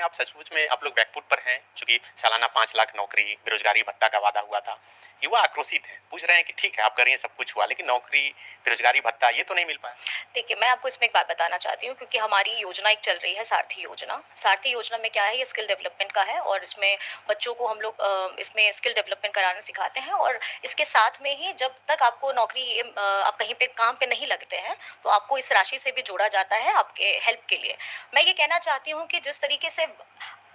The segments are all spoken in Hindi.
में आप सचमुच में आप लोग बैकफुट पर हैं, चूँकि सालाना 5 लाख नौकरी, बेरोज़गारी भत्ता का वादा हुआ था। युवा आक्रोशित हैं, पूछ रहे हैं कि ठीक है आप कर रही हैं, सब कुछ हुआ, लेकिन नौकरी, बेरोज़गारी भत्ता ये तो नहीं मिल पाया। देखिए, मैं आपको इसमें एक बात बताना चाहती हूँ क्योंकि हमारी योजना एक चल रही है सारथी योजना। सारथी योजना में क्या है, ये स्किल डेवलपमेंट का है और इसमें बच्चों को हम लोग इसमें स्किल डेवलपमेंट कराना सिखाते हैं और इसके साथ में ही जब तक आपको नौकरी आप कहीं पे काम पे नहीं लगते हैं, तो आपको इस राशि से भी जोड़ा जाता है आपके हेल्प के लिए। मैं ये कहना चाहती हूँ कि जिस तरीके से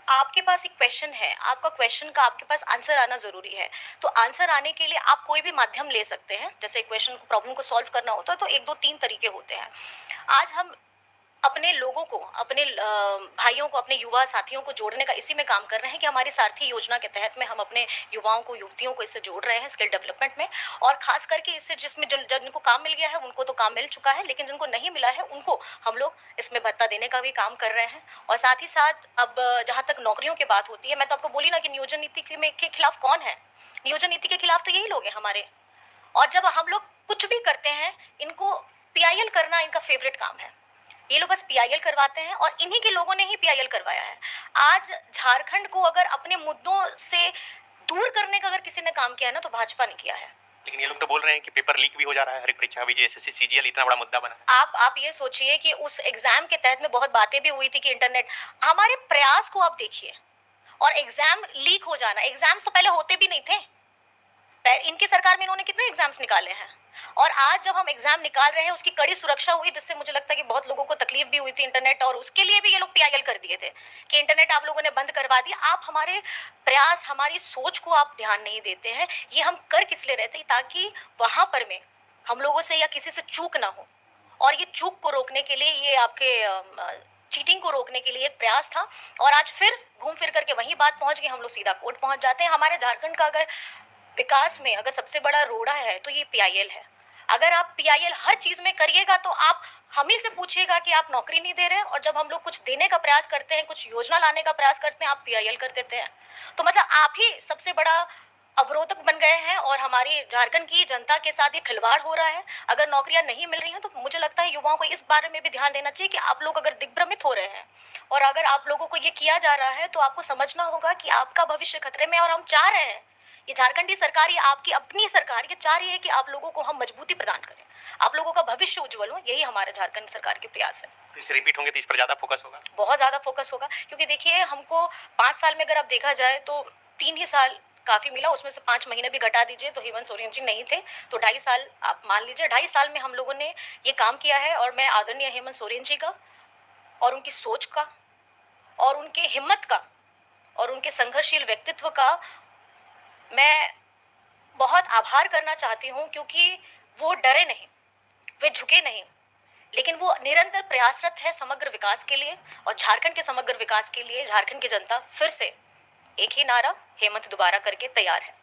आपके पास एक क्वेश्चन है, आपका क्वेश्चन का आपके पास आंसर आना ज़रूरी है। तो आंसर आने के लिए आप कोई भी माध्यम ले सकते हैं। जैसे क्वेश्चन को, प्रॉब्लम को सॉल्व करना होता है तो 1, 2, 3 तरीके होते हैं। आज हम अपने लोगों को, अपने भाइयों को, अपने युवा साथियों को जोड़ने का इसी में काम कर रहे हैं कि हमारी सारथी योजना के तहत में हम अपने युवाओं को, युवतियों को इससे जोड़ रहे हैं स्किल डेवलपमेंट में। और ख़ास करके इससे जिसमें जिनको काम मिल गया है उनको तो काम मिल चुका है, लेकिन जिनको नहीं मिला है उनको हम लोग इसमें भत्ता देने का भी काम कर रहे हैं। और साथ ही साथ अब जहाँ तक नौकरियों की बात होती है, मैं तो आपको बोली ना कि नियोजन नीति के खिलाफ कौन है? नियोजन नीति के खिलाफ तो यही लोग हैं हमारे। और जब हम लोग कुछ भी करते हैं, इनको पीआईएल करना इनका फेवरेट काम है। ये लोग बस पीआईएल करवाते हैं और इन्हीं के लोगों ने ही पीआईएल करवाया है। आज झारखंड को अगर अपने मुद्दों से दूर करने का अगर किसी ने काम किया है ना, तो भाजपा ने किया है। लेकिन ये लोग तो बोल रहे हैं कि पेपर लीक भी हो जा रहा है, हर एक परीक्षा अभी एसएससी, सीजीएल इतना बड़ा मुद्दा बना है। आप ये सोचिए कि उस एग्जाम के तहत में बहुत बातें भी हुई थी कि इंटरनेट, हमारे प्रयास को आप देखिए। और एग्जाम लीक हो जाना, एग्जाम्स तो पहले होते भी नहीं थे। इनकी सरकार में इन्होंने कितने एग्जाम्स निकाले हैं। और आज जब हम एग्जाम निकाल रहे हैं, उसकी कड़ी सुरक्षा हुई, जिससे मुझे लगता है कि बहुत लोगों को तकलीफ भी हुई थी इंटरनेट, और उसके लिए भी ये लोग पीआईएल कर दिए थे कि इंटरनेट आप लोगों ने बंद करवा दिया। आप हमारे प्रयास, हमारी सोच को आप ध्यान नहीं देते हैं। ये हम कर किस लिए रहते हैं? ताकि वहां पर में हम लोगों से या किसी से चूक ना हो। और ये चूक को रोकने के लिए, ये आपके चीटिंग को रोकने के लिए एक प्रयास था। और आज फिर घूम फिर करके वही बात पहुंच गई, हम लोग सीधा कोर्ट पहुंच जाते हैं। हमारे झारखंड का अगर विकास में अगर सबसे बड़ा रोड़ा है तो ये पीआईएल है। अगर आप पीआईएल हर चीज में करिएगा तो आप हम ही से पूछिएगा कि आप नौकरी नहीं दे रहे हैं, और जब हम लोग कुछ देने का प्रयास करते हैं, कुछ योजना लाने का प्रयास करते हैं, आप पीआईएल कर देते हैं। तो मतलब आप ही सबसे बड़ा अवरोधक बन गए हैं और हमारी झारखंड की जनता के साथ ये खिलवाड़ हो रहा है। अगर नौकरियां नहीं मिल रही हैं तो मुझे लगता है युवाओं को इस बारे में भी ध्यान देना चाहिए कि आप लोग अगर दिग्भ्रमित हो रहे हैं और अगर आप लोगों को ये किया जा रहा है, तो आपको समझना होगा कि आपका भविष्य खतरे में। और हम चाह रहे हैं, ये झारखंडी सरकार, ये आपकी अपनी सरकार, ये चाह रही है कि आप लोगों को हम मजबूती प्रदान करें, आप लोगों का भविष्य उज्जवल हो। यही हमारे झारखंड सरकार के प्रयास है। फिर से रिपीट होंगे तो इस पर ज़्यादा फोकस होगा। बहुत ज़्यादा फोकस होगा, क्योंकि देखिए हमको 5 साल में अगर आप देखा जाए तो 3 ही साल काफ़ी मिला, उसमें से 5 महीने भी घटा दीजिए तो हेमंत सोरेन जी नहीं थे, तो 2.5 साल आप मान लीजिए। 2.5 साल में हम लोगों ने ये काम किया है। और मैं आदरणीय हेमंत सोरेन जी का और उनकी सोच का और उनके हिम्मत का और उनके संघर्षशील व्यक्तित्व का मैं बहुत आभार करना चाहती हूँ, क्योंकि वो डरे नहीं, वे झुके नहीं, लेकिन वो निरंतर प्रयासरत है समग्र विकास के लिए। और झारखंड के समग्र विकास के लिए झारखंड की जनता फिर से एक ही नारा, हेमंत दोबारा करके तैयार है।